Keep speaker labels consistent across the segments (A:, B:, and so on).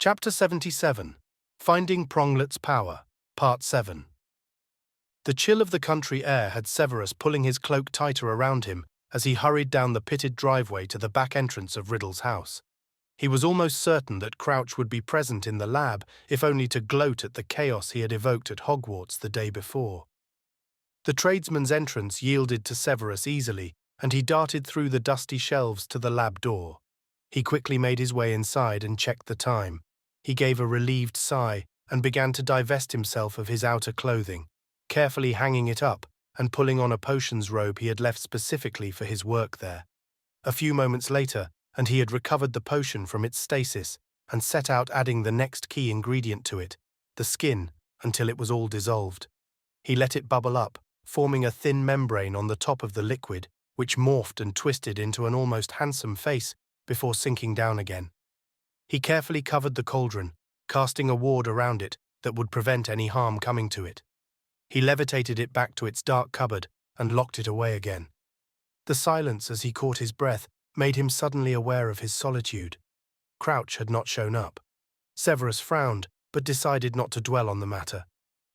A: Chapter 77. Finding Pronglet's Power, Part 7. The chill of the country air had Severus pulling his cloak tighter around him as he hurried down the pitted driveway to the back entrance of Riddle's house. He was almost certain that Crouch would be present in the lab, if only to gloat at the chaos he had evoked at Hogwarts the day before. The tradesman's entrance yielded to Severus easily, and he darted through the dusty shelves to the lab door. He quickly made his way inside and checked the time. He gave a relieved sigh and began to divest himself of his outer clothing, carefully hanging it up and pulling on a potions robe he had left specifically for his work there. A few moments later, and he had recovered the potion from its stasis and set out adding the next key ingredient to it, the skin, until it was all dissolved. He let it bubble up, forming a thin membrane on the top of the liquid, which morphed and twisted into an almost handsome face before sinking down again. He carefully covered the cauldron, casting a ward around it that would prevent any harm coming to it. He levitated it back to its dark cupboard and locked it away again. The silence as he caught his breath made him suddenly aware of his solitude. Crouch had not shown up. Severus frowned, but decided not to dwell on the matter.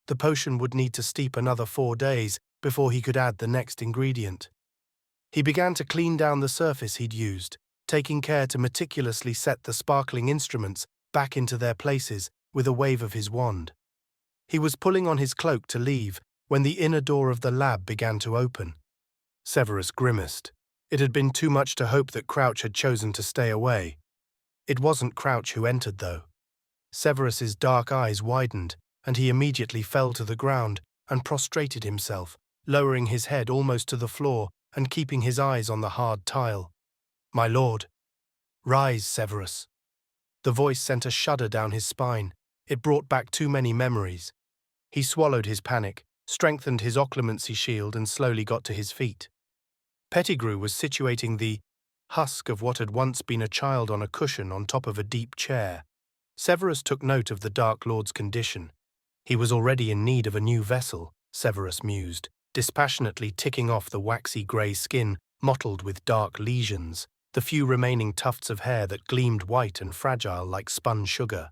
A: The potion would need to steep another 4 days before he could add the next ingredient. He began to clean down the surface he'd used, taking care to meticulously set the sparkling instruments back into their places with a wave of his wand. He was pulling on his cloak to leave when the inner door of the lab began to open. Severus grimaced. It had been too much to hope that Crouch had chosen to stay away. It wasn't Crouch who entered, though. Severus's dark eyes widened, and he immediately fell to the ground and prostrated himself, lowering his head almost to the floor and keeping his eyes on the hard tile. "My lord." "Rise, Severus." The voice sent a shudder down his spine. It brought back too many memories. He swallowed his panic, strengthened his occlumency shield and slowly got to his feet. Pettigrew was situating the husk of what had once been a child on a cushion on top of a deep chair. Severus took note of the Dark Lord's condition. He was already in need of a new vessel, Severus mused, dispassionately ticking off the waxy grey skin mottled with dark lesions, the few remaining tufts of hair that gleamed white and fragile like spun sugar.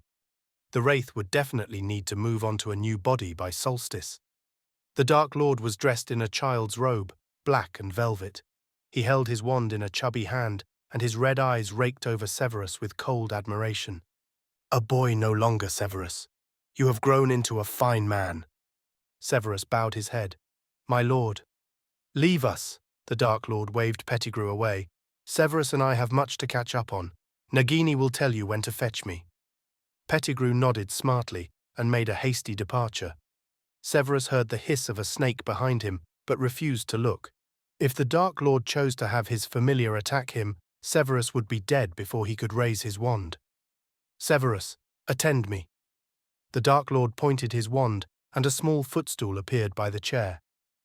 A: The Wraith would definitely need to move on to a new body by solstice. The Dark Lord was dressed in a child's robe, black and velvet. He held his wand in a chubby hand, and his red eyes raked over Severus with cold admiration. "A boy no longer, Severus. You have grown into a fine man." Severus bowed his head. "My lord." "Leave us." The Dark Lord waved Pettigrew away. "Severus and I have much to catch up on. Nagini will tell you when to fetch me." Pettigrew nodded smartly and made a hasty departure. Severus heard the hiss of a snake behind him, but refused to look. If the Dark Lord chose to have his familiar attack him, Severus would be dead before he could raise his wand. "Severus, attend me." The Dark Lord pointed his wand, and a small footstool appeared by the chair.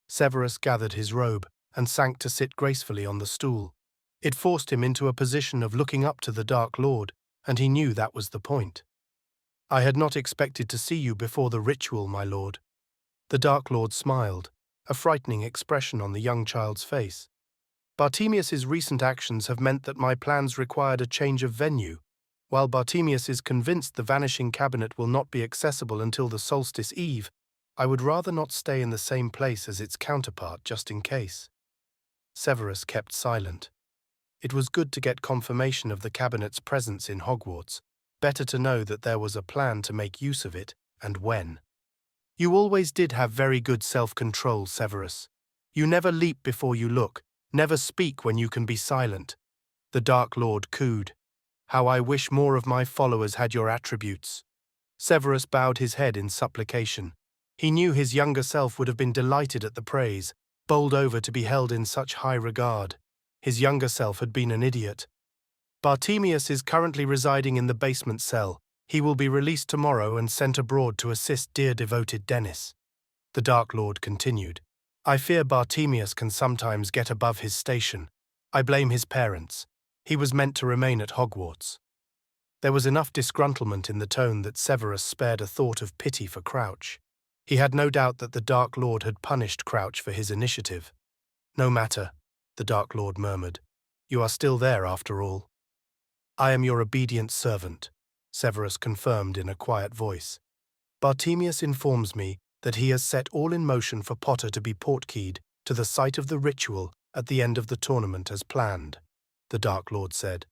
A: Severus gathered his robe and sank to sit gracefully on the stool. It forced him into a position of looking up to the Dark Lord, and he knew that was the point. "I had not expected to see you before the ritual, my lord." The Dark Lord smiled, a frightening expression on the young child's face. "Bartemius's recent actions have meant that my plans required a change of venue. While Bartemius is convinced the Vanishing Cabinet will not be accessible until the solstice eve, I would rather not stay in the same place as its counterpart just in case." Severus kept silent. It was good to get confirmation of the Cabinet's presence in Hogwarts, better to know that there was a plan to make use of it, and when. "You always did have very good self-control, Severus. You never leap before you look, never speak when you can be silent." The Dark Lord cooed. "How I wish more of my followers had your attributes." Severus bowed his head in supplication. He knew his younger self would have been delighted at the praise, bowled over to be held in such high regard. His younger self had been an idiot. "Bartemius is currently residing in the basement cell. He will be released tomorrow and sent abroad to assist dear devoted Dennis." The Dark Lord continued. "I fear Bartemius can sometimes get above his station. I blame his parents. He was meant to remain at Hogwarts." There was enough disgruntlement in the tone that Severus spared a thought of pity for Crouch. He had no doubt that the Dark Lord had punished Crouch for his initiative. "No matter," the Dark Lord murmured. "You are still there after all." "I am your obedient servant." Severus confirmed in a quiet voice. Bartemius informs me that he has set all in motion for Potter to be portkeyed to the site of the ritual at the end of the tournament as planned, the Dark Lord said.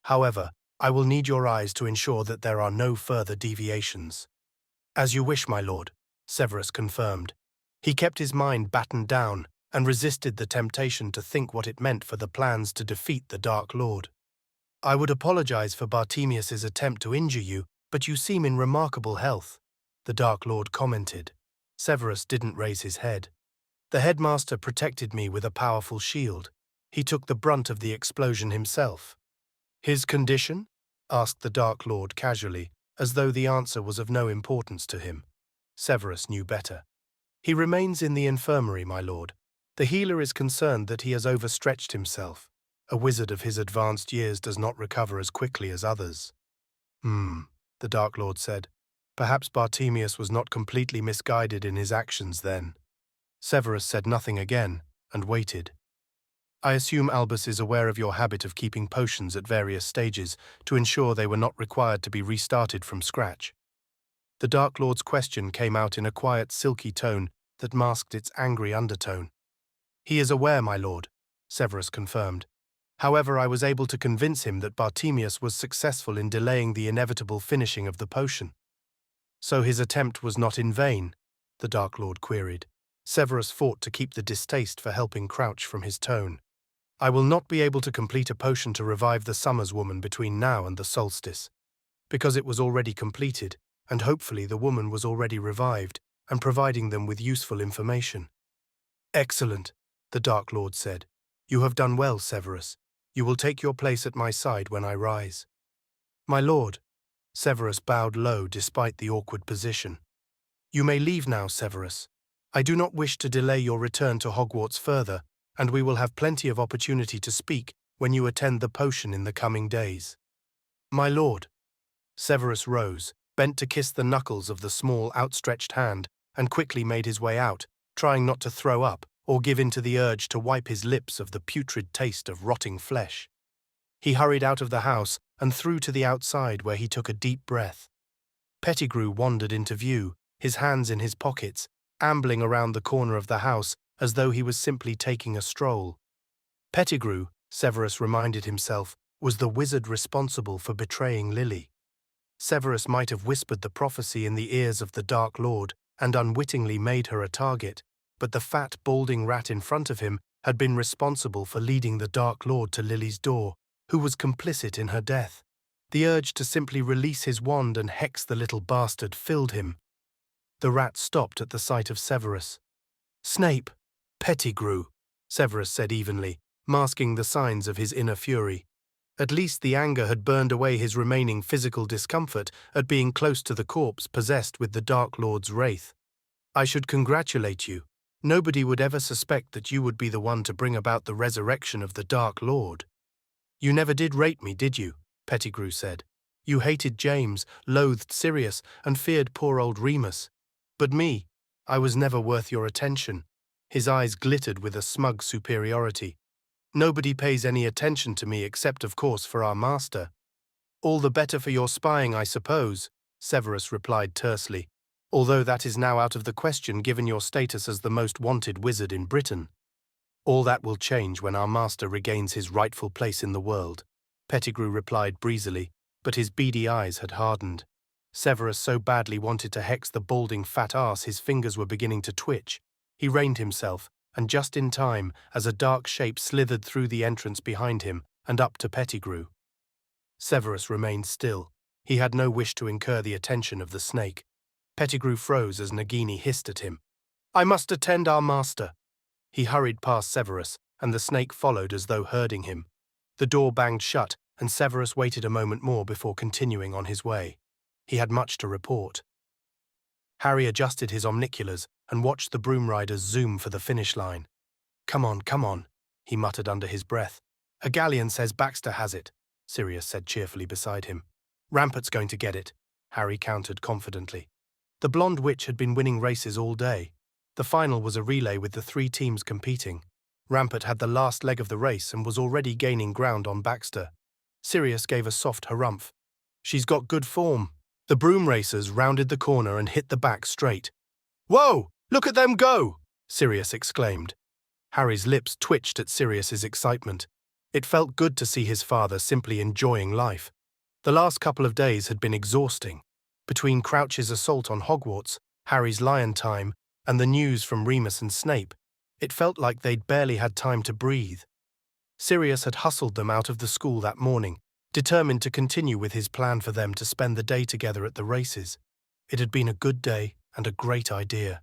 A: However, I will need your eyes to ensure that there are no further deviations. As you wish, my lord, Severus confirmed. He kept his mind battened down and resisted the temptation to think what it meant for the plans to defeat the Dark Lord. I would apologize for Bartemius's attempt to injure you, but you seem in remarkable health, the Dark Lord commented. Severus didn't raise his head. The headmaster protected me with a powerful shield. He took the brunt of the explosion himself. His condition? Asked the Dark Lord casually, as though the answer was of no importance to him. Severus knew better. He remains in the infirmary, my lord. The healer is concerned that he has overstretched himself. A wizard of his advanced years does not recover as quickly as others. The Dark Lord said. Perhaps Bartemius was not completely misguided in his actions then. Severus said nothing again, and waited. I assume Albus is aware of your habit of keeping potions at various stages to ensure they were not required to be restarted from scratch. The Dark Lord's question came out in a quiet, silky tone that masked its angry undertone. He is aware, my lord, Severus confirmed. However, I was able to convince him that Bartemius was successful in delaying the inevitable finishing of the potion. So his attempt was not in vain, the Dark Lord queried. Severus fought to keep the distaste for helping crouch from his tone. I will not be able to complete a potion to revive the Summers woman between now and the solstice, because it was already completed, and hopefully the woman was already revived, and providing them with useful information. Excellent, the Dark Lord said. You have done well, Severus. You will take your place at my side when I rise. My lord, Severus bowed low despite the awkward position. You may leave now, Severus. I do not wish to delay your return to Hogwarts further, and we will have plenty of opportunity to speak when you attend the potion in the coming days. My lord. Severus rose, bent to kiss the knuckles of the small, outstretched hand, and quickly made his way out, trying not to throw up or give in to the urge to wipe his lips of the putrid taste of rotting flesh. He hurried out of the house and through to the outside, where he took a deep breath. Pettigrew wandered into view, his hands in his pockets, ambling around the corner of the house as though he was simply taking a stroll. Pettigrew, Severus reminded himself, was the wizard responsible for betraying Lily. Severus might have whispered the prophecy in the ears of the Dark Lord and unwittingly made her a target, but the fat, balding rat in front of him had been responsible for leading the Dark Lord to Lily's door, who was complicit in her death. The urge to simply release his wand and hex the little bastard filled him. The rat stopped at the sight of Severus. Snape, Pettigrew, Severus said evenly, masking the signs of his inner fury. At least the anger had burned away his remaining physical discomfort at being close to the corpse possessed with the Dark Lord's wraith. I should congratulate you. Nobody would ever suspect that you would be the one to bring about the resurrection of the Dark Lord. You never did rate me, did you? Pettigrew said. You hated James, loathed Sirius, and feared poor old Remus. But me, I was never worth your attention. His eyes glittered with a smug superiority. Nobody pays any attention to me except, of course, for our master. All the better for your spying, I suppose, Severus replied tersely, although that is now out of the question given your status as the most wanted wizard in Britain. All that will change when our master regains his rightful place in the world, Pettigrew replied breezily, but his beady eyes had hardened. Severus so badly wanted to hex the balding fat ass his fingers were beginning to twitch. He reined himself, and just in time, as a dark shape slithered through the entrance behind him and up to Pettigrew. Severus remained still. He had no wish to incur the attention of the snake. Pettigrew froze as Nagini hissed at him. I must attend our master. He hurried past Severus, and the snake followed as though herding him. The door banged shut, and Severus waited a moment more before continuing on his way. He had much to report. Harry adjusted his omniculars and watched the broom riders zoom for the finish line. Come on, he muttered under his breath. A galleon says Baxter has it, Sirius said cheerfully beside him. Rampart's going to get it, Harry countered confidently. The blonde witch had been winning races all day. The final was a relay with the 3 teams competing. Rampart had the last leg of the race and was already gaining ground on Baxter. Sirius gave a soft harumph. She's got good form. The broom racers rounded the corner and hit the back straight. Whoa! Look at them go! Sirius exclaimed. Harry's lips twitched at Sirius's excitement. It felt good to see his father simply enjoying life. The last couple of days had been exhausting. Between Crouch's assault on Hogwarts, Harry's lion time, and the news from Remus and Snape, it felt like they'd barely had time to breathe. Sirius had hustled them out of the school that morning, determined to continue with his plan for them to spend the day together at the races. It had been a good day and a great idea.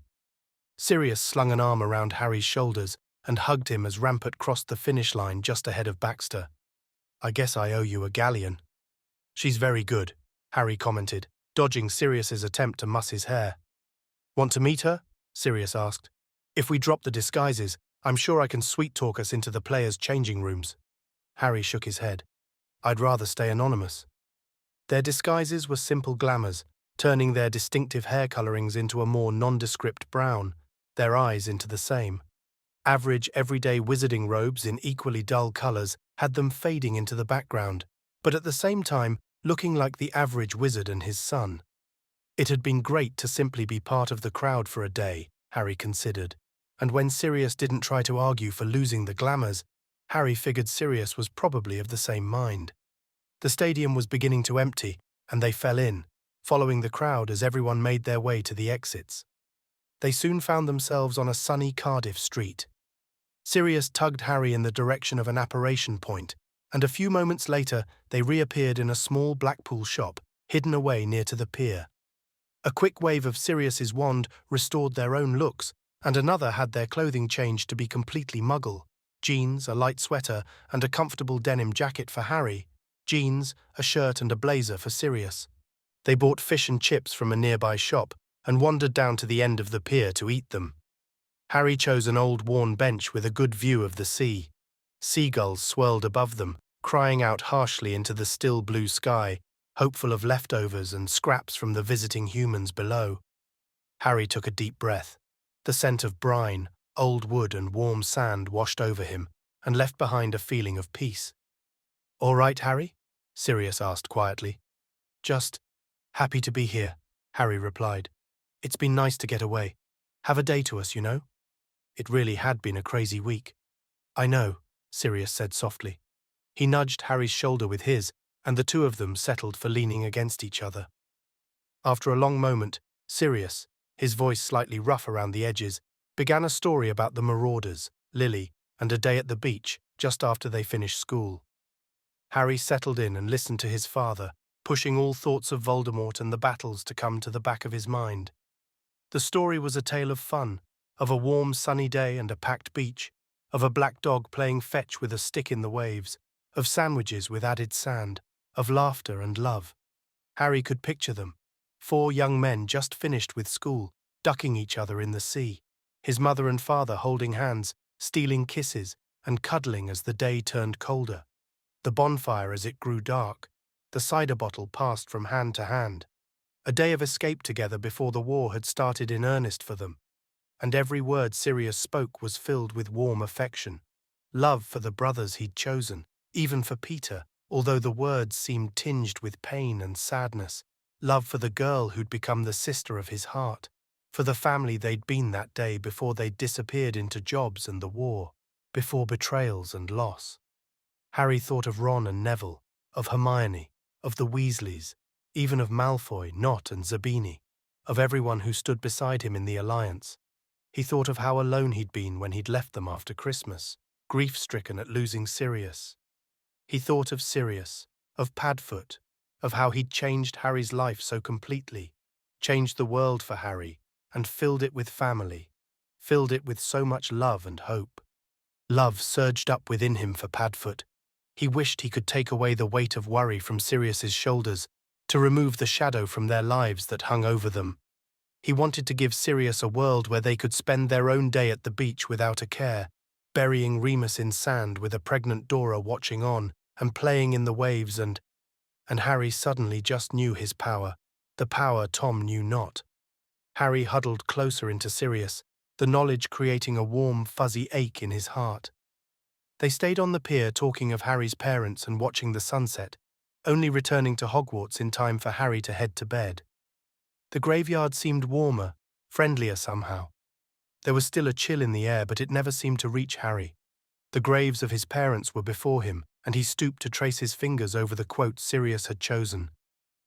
A: Sirius slung an arm around Harry's shoulders and hugged him as Rampart crossed the finish line just ahead of Baxter. I guess I owe you a galleon. She's very good, Harry commented, dodging Sirius's attempt to muss his hair. Want to meet her? Sirius asked. If we drop the disguises, I'm sure I can sweet-talk us into the players' changing rooms. Harry shook his head. I'd rather stay anonymous. Their disguises were simple glamours, turning their distinctive hair colorings into a more nondescript brown, their eyes into the same. Average, everyday wizarding robes in equally dull colors had them fading into the background, but at the same time looking like the average wizard and his son. It had been great to simply be part of the crowd for a day, Harry considered, and when Sirius didn't try to argue for losing the glamours, Harry figured Sirius was probably of the same mind. The stadium was beginning to empty, and they fell in, following the crowd as everyone made their way to the exits. They soon found themselves on a sunny Cardiff street. Sirius tugged Harry in the direction of an apparition point, and a few moments later they reappeared in a small Blackpool shop, hidden away near to the pier. A quick wave of Sirius's wand restored their own looks, and another had their clothing changed to be completely muggle. Jeans, a light sweater, and a comfortable denim jacket for Harry. Jeans, a shirt and a blazer for Sirius. They bought fish and chips from a nearby shop and wandered down to the end of the pier to eat them. Harry chose an old worn bench with a good view of the sea. Seagulls swirled above them, crying out harshly into the still blue sky, hopeful of leftovers and scraps from the visiting humans below. Harry took a deep breath. The scent of brine, old wood and warm sand washed over him and left behind a feeling of peace. "All right, Harry?" Sirius asked quietly. "Just happy to be here," Harry replied. "It's been nice to get away. Have a day to us, you know." It really had been a crazy week. "I know," Sirius said softly. He nudged Harry's shoulder with his, and the two of them settled for leaning against each other. After a long moment, Sirius, his voice slightly rough around the edges, began a story about the Marauders, Lily, and a day at the beach just after they finished school. Harry settled in and listened to his father, pushing all thoughts of Voldemort and the battles to come to the back of his mind. The story was a tale of fun, of a warm sunny day and a packed beach, of a black dog playing fetch with a stick in the waves, of sandwiches with added sand, of laughter and love. Harry could picture them, 4 young men just finished with school, ducking each other in the sea, his mother and father holding hands, stealing kisses, and cuddling as the day turned colder. The bonfire as it grew dark, the cider bottle passed from hand to hand. A day of escape together before the war had started in earnest for them, and every word Sirius spoke was filled with warm affection. Love for the brothers he'd chosen, even for Peter, although the words seemed tinged with pain and sadness. Love for the girl who'd become the sister of his heart, for the family they'd been that day before they'd disappeared into jobs and the war, before betrayals and loss. Harry thought of Ron and Neville, of Hermione, of the Weasleys, even of Malfoy, Nott and Zabini, of everyone who stood beside him in the Alliance. He thought of how alone he'd been when he'd left them after Christmas, grief-stricken at losing Sirius. He thought of Sirius, of Padfoot, of how he'd changed Harry's life so completely, changed the world for Harry, and filled it with family, filled it with so much love and hope. Love surged up within him for Padfoot. He wished he could take away the weight of worry from Sirius's shoulders, to remove the shadow from their lives that hung over them. He wanted to give Sirius a world where they could spend their own day at the beach without a care, burying Remus in sand with a pregnant Dora watching on, and playing in the waves and Harry suddenly just knew his power, the power Tom knew not. Harry huddled closer into Sirius, the knowledge creating a warm, fuzzy ache in his heart. They stayed on the pier talking of Harry's parents and watching the sunset, only returning to Hogwarts in time for Harry to head to bed. The graveyard seemed warmer, friendlier somehow. There was still a chill in the air, but it never seemed to reach Harry. The graves of his parents were before him, and he stooped to trace his fingers over the quote Sirius had chosen.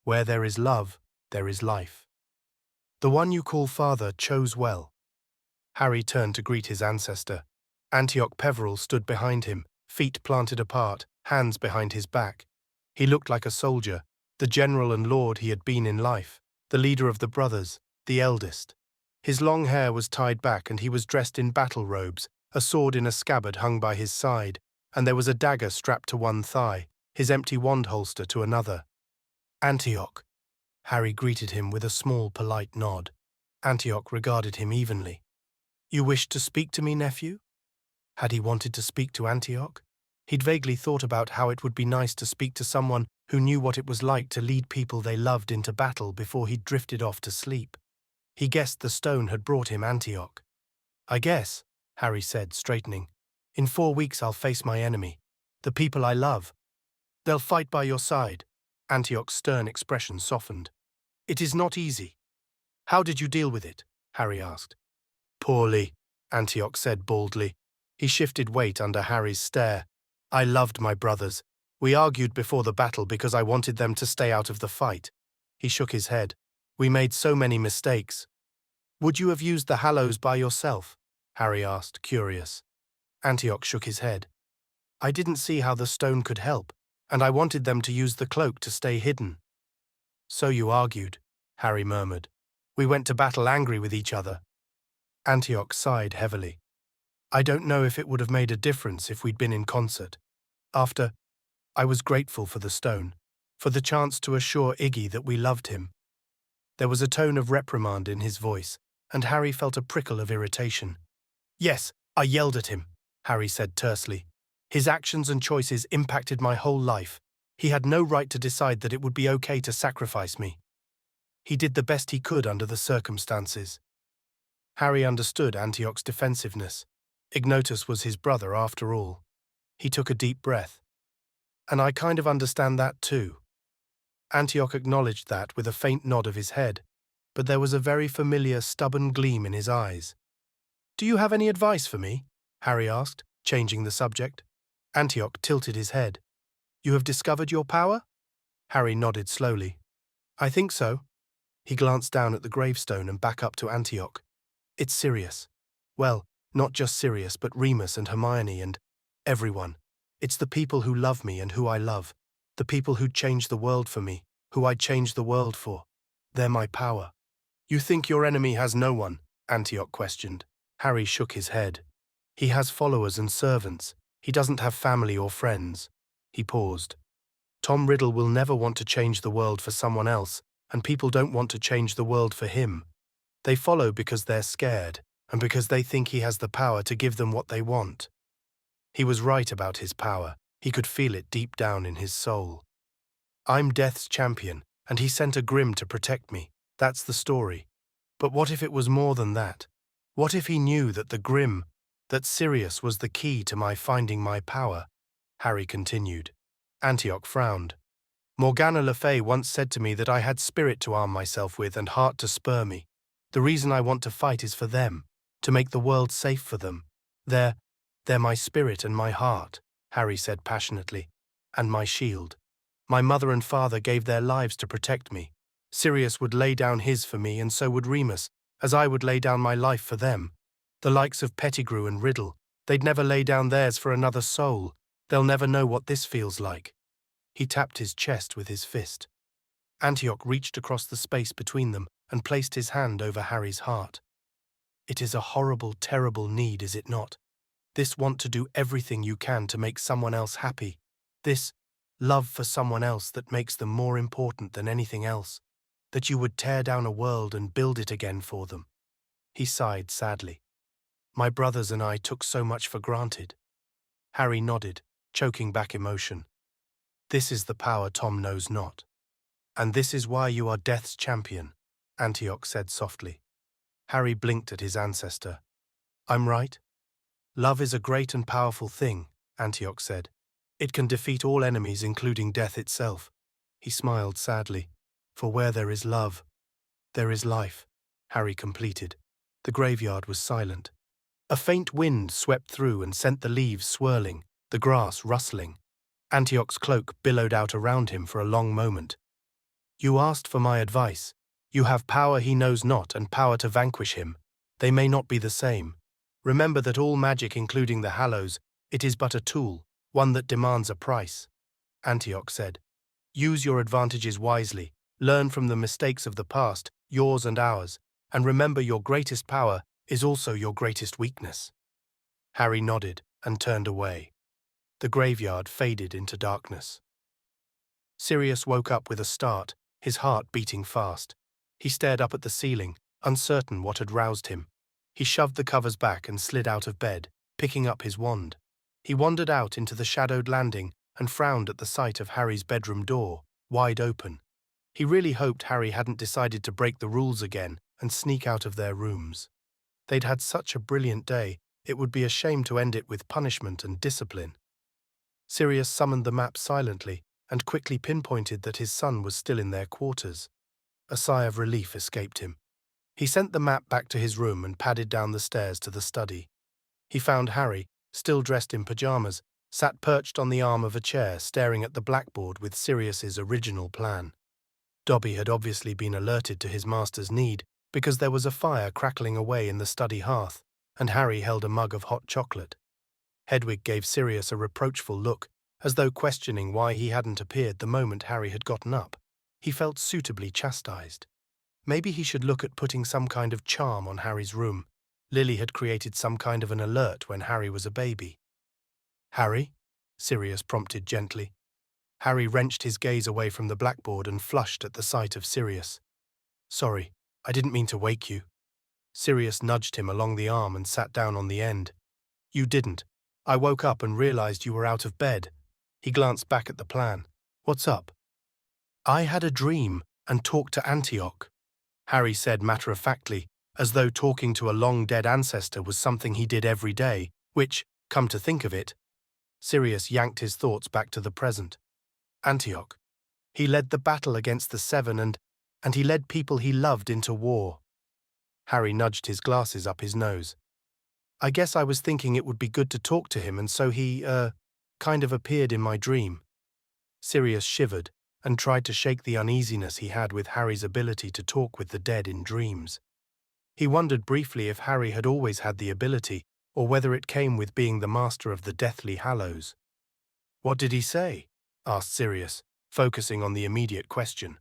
A: Where there is love, there is life. The one you call father chose well. Harry turned to greet his ancestor. Antioch Peverell stood behind him, feet planted apart, hands behind his back. He looked like a soldier, the general and lord he had been in life, the leader of the brothers, the eldest. His long hair was tied back and he was dressed in battle robes, a sword in a scabbard hung by his side, and there was a dagger strapped to one thigh, his empty wand holster to another. Antioch. Harry greeted him with a small, polite nod. Antioch regarded him evenly. You wished to speak to me, nephew? Had he wanted to speak to Antioch? He'd vaguely thought about how it would be nice to speak to someone who knew what it was like to lead people they loved into battle before he'd drifted off to sleep. He guessed the stone had brought him Antioch. I guess, Harry said, straightening. In 4 weeks I'll face my enemy, the people I love. They'll fight by your side. Antioch's stern expression softened. It is not easy. How did you deal with it? Harry asked. Poorly, Antioch said baldly. He shifted weight under Harry's stare. I loved my brothers. We argued before the battle because I wanted them to stay out of the fight. He shook his head. We made so many mistakes. Would you have used the Hallows by yourself? Harry asked, curious. Antioch shook his head. I didn't see how the stone could help, and I wanted them to use the cloak to stay hidden. So you argued, Harry murmured. We went to battle angry with each other. Antioch sighed heavily. I don't know if it would have made a difference if we'd been in concert. After, I was grateful for the stone, for the chance to assure Iggy that we loved him. There was a tone of reprimand in his voice, and Harry felt a prickle of irritation. Yes, I yelled at him, Harry said tersely. His actions and choices impacted my whole life. He had no right to decide that it would be okay to sacrifice me. He did the best he could under the circumstances. Harry understood Antioch's defensiveness. Ignotus was his brother after all. He took a deep breath. And I kind of understand that too. Antioch acknowledged that with a faint nod of his head, but there was a very familiar, stubborn gleam in his eyes. Do you have any advice for me? Harry asked, changing the subject. Antioch tilted his head. You have discovered your power? Harry nodded slowly. I think so. He glanced down at the gravestone and back up to Antioch. It's Sirius. Well, not just Sirius, but Remus and Hermione and everyone. It's the people who love me and who I love. The people who'd change the world for me, who I'd change the world for. They're my power. You think your enemy has no one? Antioch questioned. Harry shook his head. He has followers and servants. He doesn't have family or friends. He paused. Tom Riddle will never want to change the world for someone else, and people don't want to change the world for him. They follow because they're scared, and because they think he has the power to give them what they want. He was right about his power. He could feel it deep down in his soul. I'm Death's champion, and he sent a Grim to protect me. That's the story. But what if it was more than that? What if he knew that the Grim, that Sirius was the key to my finding my power? Harry continued. Antioch frowned. Morgana Le Fay once said to me that I had spirit to arm myself with and heart to spur me. The reason I want to fight is for them, to make the world safe for them. They're my spirit and my heart, Harry said passionately, and my shield. My mother and father gave their lives to protect me. Sirius would lay down his for me, and so would Remus, as I would lay down my life for them. The likes of Pettigrew and Riddle, they'd never lay down theirs for another soul. They'll never know what this feels like. He tapped his chest with his fist. Antioch reached across the space between them and placed his hand over Harry's heart. It is a horrible, terrible need, is it not? This want to do everything you can to make someone else happy. This love for someone else that makes them more important than anything else. That you would tear down a world and build it again for them. He sighed sadly. My brothers and I took so much for granted. Harry nodded, choking back emotion. This is the power Tom knows not. And this is why you are Death's champion, Antioch said softly. Harry blinked at his ancestor. I'm right? Love is a great and powerful thing, Antioch said. It can defeat all enemies, including death itself. He smiled sadly. For where there is love, there is life, Harry completed. The graveyard was silent. A faint wind swept through and sent the leaves swirling, the grass rustling. Antioch's cloak billowed out around him for a long moment. You asked for my advice. You have power he knows not and power to vanquish him. They may not be the same. Remember that all magic, including the Hallows, it is but a tool, one that demands a price. Antioch said, use your advantages wisely, learn from the mistakes of the past, yours and ours, and remember your greatest power is also your greatest weakness. Harry nodded and turned away. The graveyard faded into darkness. Sirius woke up with a start, his heart beating fast. He stared up at the ceiling, uncertain what had roused him. He shoved the covers back and slid out of bed, picking up his wand. He wandered out into the shadowed landing and frowned at the sight of Harry's bedroom door, wide open. He really hoped Harry hadn't decided to break the rules again and sneak out of their rooms. They'd had such a brilliant day, it would be a shame to end it with punishment and discipline. Sirius summoned the map silently and quickly pinpointed that his son was still in their quarters. A sigh of relief escaped him. He sent the map back to his room and padded down the stairs to the study. He found Harry, still dressed in pajamas, sat perched on the arm of a chair staring at the blackboard with Sirius's original plan. Dobby had obviously been alerted to his master's need because there was a fire crackling away in the study hearth, and Harry held a mug of hot chocolate. Hedwig gave Sirius a reproachful look, as though questioning why he hadn't appeared the moment Harry had gotten up. He felt suitably chastised. Maybe he should look at putting some kind of charm on Harry's room. Lily had created some kind of an alert when Harry was a baby. Harry? Sirius prompted gently. Harry wrenched his gaze away from the blackboard and flushed at the sight of Sirius. Sorry, I didn't mean to wake you. Sirius nudged him along the arm and sat down on the end. You didn't. I woke up and realized you were out of bed. He glanced back at the plan. What's up? I had a dream and talked to Antioch, Harry said matter-of-factly, as though talking to a long-dead ancestor was something he did every day, which, come to think of it, Sirius yanked his thoughts back to the present. Antioch. He led the battle against the Seven and he led people he loved into war. Harry nudged his glasses up his nose. I guess I was thinking it would be good to talk to him, and so he, kind of appeared in my dream. Sirius shivered and tried to shake the uneasiness he had with Harry's ability to talk with the dead in dreams. He wondered briefly if Harry had always had the ability, or whether it came with being the master of the Deathly Hallows. What did he say? Asked Sirius, focusing on the immediate question.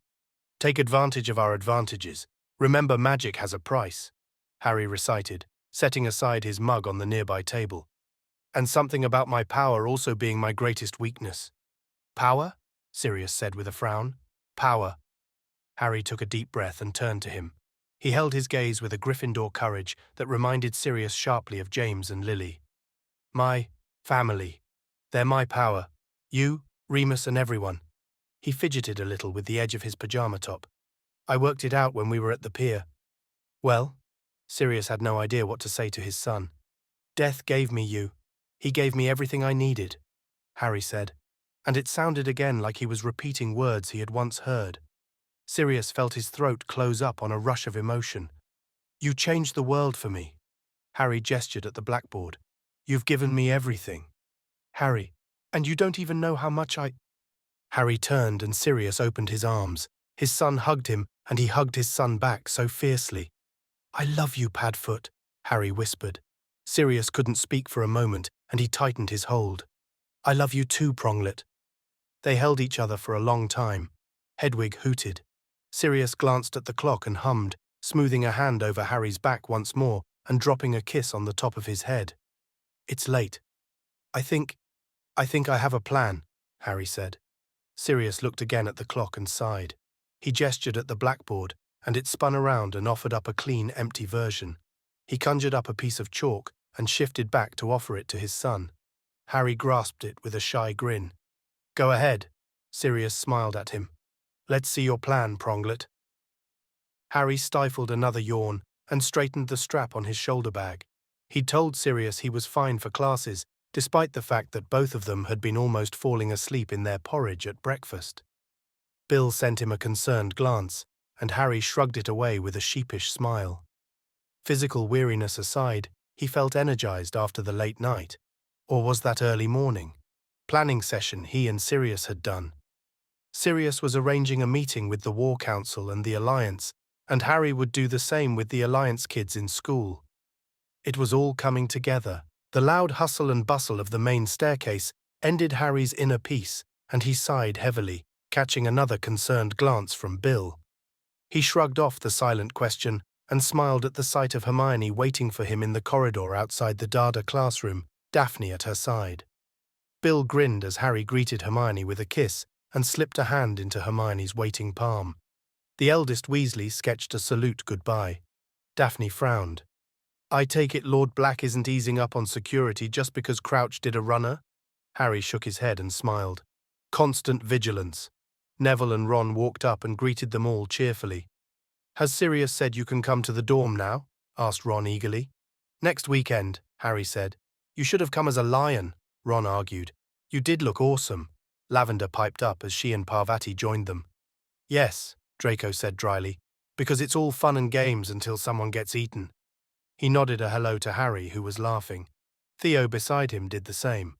A: Take advantage of our advantages. Remember, magic has a price, Harry recited, setting aside his mug on the nearby table. And something about my power also being my greatest weakness. Power? Sirius said with a frown. Power. Harry took a deep breath and turned to him. He held his gaze with a Gryffindor courage that reminded Sirius sharply of James and Lily. My family. They're my power. You, Remus, and everyone. He fidgeted a little with the edge of his pajama top. I worked it out when we were at the pier. Well, Sirius had no idea what to say to his son. Death gave me you. He gave me everything I needed, Harry said, and it sounded again like he was repeating words he had once heard. Sirius felt his throat close up on a rush of emotion. You changed the world for me. Harry gestured at the blackboard. You've given me everything. Harry, and you don't even know how much I... Harry turned and Sirius opened his arms. His son hugged him, and he hugged his son back so fiercely. I love you, Padfoot, Harry whispered. Sirius couldn't speak for a moment, and he tightened his hold. I love you too, Pronglet. They held each other for a long time. Hedwig hooted. Sirius glanced at the clock and hummed, smoothing a hand over Harry's back once more and dropping a kiss on the top of his head. It's late. I think I have a plan, Harry said. Sirius looked again at the clock and sighed. He gestured at the blackboard, and it spun around and offered up a clean, empty version. He conjured up a piece of chalk and shifted back to offer it to his son. Harry grasped it with a shy grin. Go ahead, Sirius smiled at him. Let's see your plan, Pronglet. Harry stifled another yawn and straightened the strap on his shoulder bag. He'd told Sirius he was fine for classes, despite the fact that both of them had been almost falling asleep in their porridge at breakfast. Bill sent him a concerned glance, and Harry shrugged it away with a sheepish smile. Physical weariness aside, he felt energized after the late night. Or was that early morning? Planning session he and Sirius had done. Sirius was arranging a meeting with the War Council and the Alliance, and Harry would do the same with the Alliance kids in school. It was all coming together. The loud hustle and bustle of the main staircase ended Harry's inner peace, and he sighed heavily, catching another concerned glance from Bill. He shrugged off the silent question and smiled at the sight of Hermione waiting for him in the corridor outside the Dada classroom, Daphne at her side. Bill grinned as Harry greeted Hermione with a kiss and slipped a hand into Hermione's waiting palm. The eldest Weasley sketched a salute goodbye. Daphne frowned. "I take it Lord Black isn't easing up on security just because Crouch did a runner?" Harry shook his head and smiled. "Constant vigilance." Neville and Ron walked up and greeted them all cheerfully. "Has Sirius said you can come to the dorm now?" asked Ron eagerly. "Next weekend," Harry said. "You should have come as a lion," Ron argued. "You did look awesome." Lavender piped up as she and Parvati joined them. "Yes," Draco said dryly, "because it's all fun and games until someone gets eaten." He nodded a hello to Harry, who was laughing. Theo beside him did the same.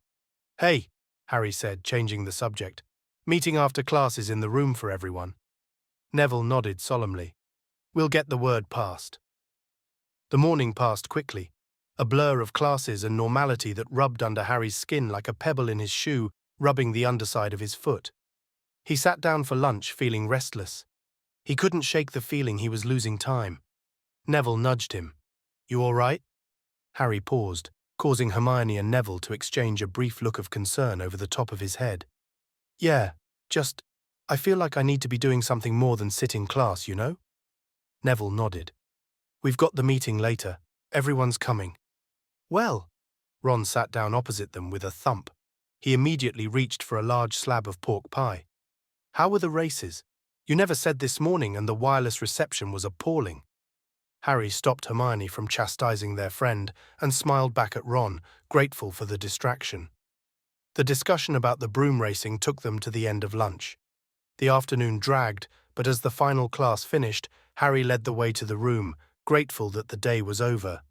A: "Hey," Harry said, changing the subject. "Meeting after class is in the room for everyone." Neville nodded solemnly. "We'll get the word passed." The morning passed quickly, a blur of classes and normality that rubbed under Harry's skin like a pebble in his shoe rubbing the underside of his foot. He sat down for lunch feeling restless. He couldn't shake the feeling he was losing time. Neville nudged him. "You all right?" Harry paused, causing Hermione and Neville to exchange a brief look of concern over the top of his head. "Yeah, I feel like I need to be doing something more than sit in class, you know?" Neville nodded. "We've got the meeting later. Everyone's coming." "Well." Ron sat down opposite them with a thump. He immediately reached for a large slab of pork pie. "How were the races? You never said this morning and the wireless reception was appalling." Harry stopped Hermione from chastising their friend and smiled back at Ron, grateful for the distraction. The discussion about the broom racing took them to the end of lunch. The afternoon dragged, but as the final class finished, Harry led the way to the room, grateful that the day was over.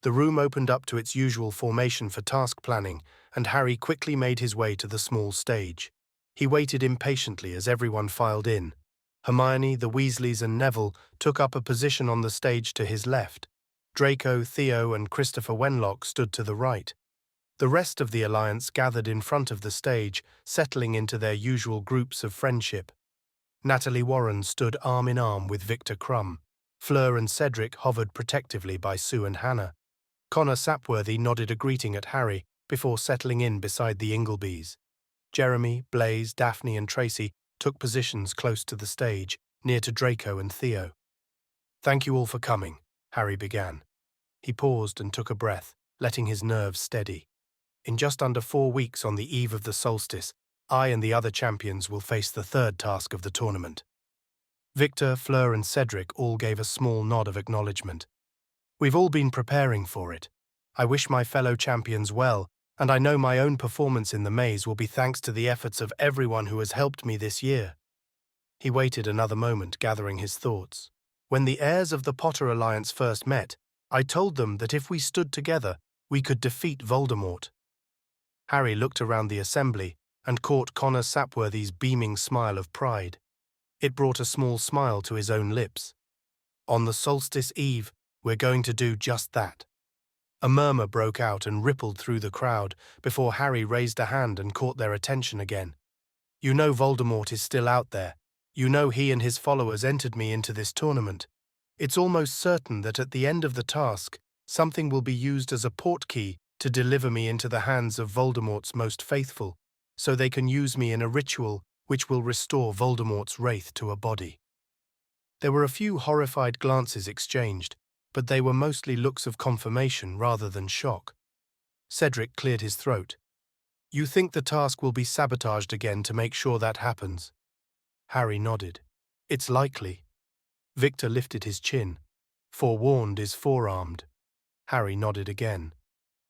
A: The room opened up to its usual formation for task planning, and Harry quickly made his way to the small stage. He waited impatiently as everyone filed in. Hermione, the Weasleys and Neville took up a position on the stage to his left. Draco, Theo and Christopher Wenlock stood to the right. The rest of the Alliance gathered in front of the stage, settling into their usual groups of friendship. Natalie Warren stood arm in arm with Victor Crumb. Fleur and Cedric hovered protectively by Sue and Hannah. Connor Sapworthy nodded a greeting at Harry before settling in beside the Inglebys. Jeremy, Blaise, Daphne and Tracy took positions close to the stage, near to Draco and Theo. "Thank you all for coming," Harry began. He paused and took a breath, letting his nerves steady. "In just under 4 weeks on the eve of the solstice, I and the other champions will face the third task of the tournament." Victor, Fleur and Cedric all gave a small nod of acknowledgement. "We've all been preparing for it. I wish my fellow champions well, and I know my own performance in the maze will be thanks to the efforts of everyone who has helped me this year." He waited another moment, gathering his thoughts. "When the heirs of the Potter Alliance first met, I told them that if we stood together, we could defeat Voldemort." Harry looked around the assembly and caught Connor Sapworthy's beaming smile of pride. It brought a small smile to his own lips. "On the solstice eve, we're going to do just that." A murmur broke out and rippled through the crowd before Harry raised a hand and caught their attention again. "You know Voldemort is still out there. You know he and his followers entered me into this tournament. It's almost certain that at the end of the task, something will be used as a portkey to deliver me into the hands of Voldemort's most faithful, so they can use me in a ritual which will restore Voldemort's wraith to a body." There were a few horrified glances exchanged, but they were mostly looks of confirmation rather than shock. Cedric cleared his throat. "You think the task will be sabotaged again to make sure that happens?" Harry nodded. "It's likely." Victor lifted his chin. "Forewarned is forearmed." Harry nodded again.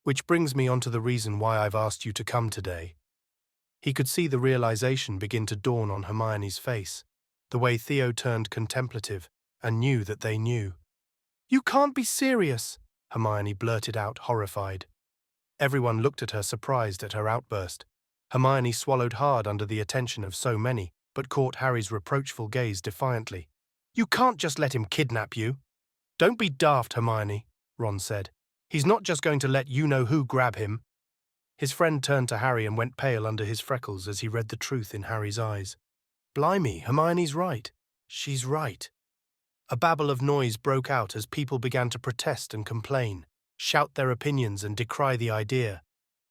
A: "Which brings me on to the reason why I've asked you to come today." He could see the realization begin to dawn on Hermione's face. the way Theo turned contemplative and knew that they knew. "You can't be serious," Hermione blurted out, horrified. Everyone looked at her, surprised at her outburst. Hermione swallowed hard under the attention of so many, but caught Harry's reproachful gaze defiantly. "You can't just let him kidnap you." "Don't be daft, Hermione," Ron said. "He's not just going to let you-know-who grab him." His friend turned to Harry and went pale under his freckles as he read the truth in Harry's eyes. Blimey, Hermione's right. She's right. A babble of noise broke out as people began to protest and complain, shout their opinions and decry the idea.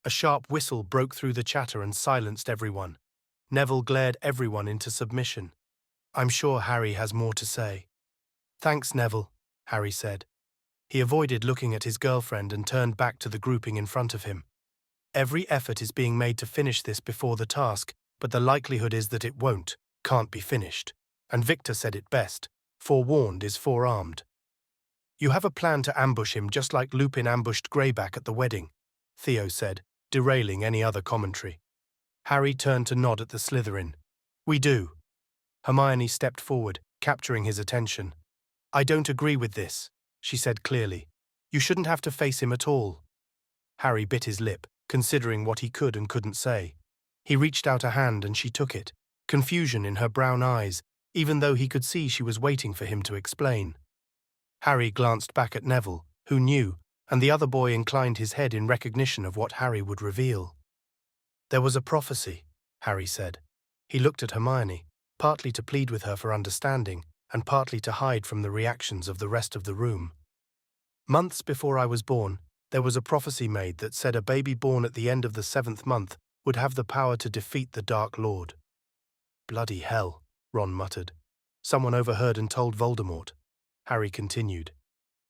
A: A sharp whistle broke through the chatter and silenced everyone. Neville glared everyone into submission. "I'm sure Harry has more to say." "Thanks, Neville," Harry said. He avoided looking at his girlfriend and turned back to the grouping in front of him. "Every effort is being made to finish this before the task, but the likelihood is that it can't be finished. And Victor said it best, forewarned is forearmed. You have a plan to ambush him just like Lupin ambushed Greyback at the wedding," Theo said, derailing any other commentary. Harry turned to nod at the Slytherin. "We do." Hermione stepped forward, capturing his attention. "I don't agree with this," she said clearly. "You shouldn't have to face him at all." Harry bit his lip, considering what he could and couldn't say. He reached out a hand and she took it, confusion in her brown eyes, even though he could see she was waiting for him to explain. Harry glanced back at Neville, who knew, and the other boy inclined his head in recognition of what Harry would reveal. "There was a prophecy," Harry said. He looked at Hermione, partly to plead with her for understanding, and partly to hide from the reactions of the rest of the room. "Months before I was born, there was a prophecy made that said a baby born at the end of the 7th month would have the power to defeat the Dark Lord." "Bloody hell," Ron muttered. "Someone overheard and told Voldemort." Harry continued.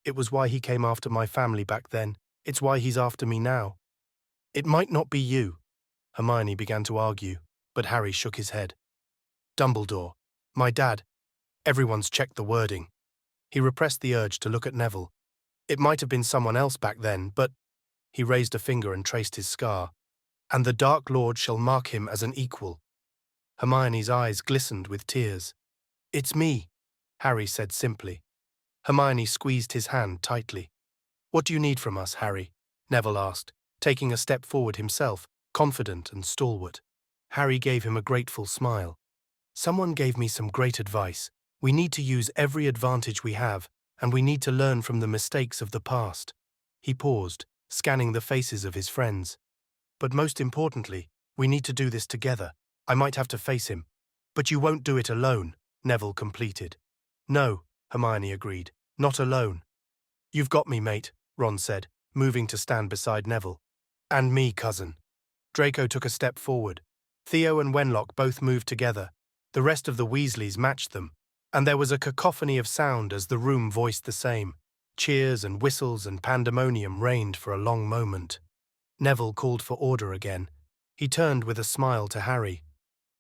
A: "It was why he came after my family back then. It's why he's after me now." "It might not be you," Hermione began to argue, but Harry shook his head. "Dumbledore, my dad. Everyone's checked the wording." He repressed the urge to look at Neville. "It might have been someone else back then, but—" He raised a finger and traced his scar. "And the Dark Lord shall mark him as an equal." Hermione's eyes glistened with tears. "It's me," Harry said simply. Hermione squeezed his hand tightly. "What do you need from us, Harry?" Neville asked, taking a step forward himself, confident and stalwart. Harry gave him a grateful smile. "Someone gave me some great advice. We need to use every advantage we have, and we need to learn from the mistakes of the past." He paused, scanning the faces of his friends. "But most importantly, we need to do this together. I might have to face him. But you won't do it alone," Neville completed. "No," Hermione agreed, "not alone." "You've got me, mate," Ron said, moving to stand beside Neville. "And me, cousin." Draco took a step forward. Theo and Wenlock both moved together. The rest of the Weasleys matched them, and there was a cacophony of sound as the room voiced the same. Cheers and whistles and pandemonium reigned for a long moment. Neville called for order again. He turned with a smile to Harry.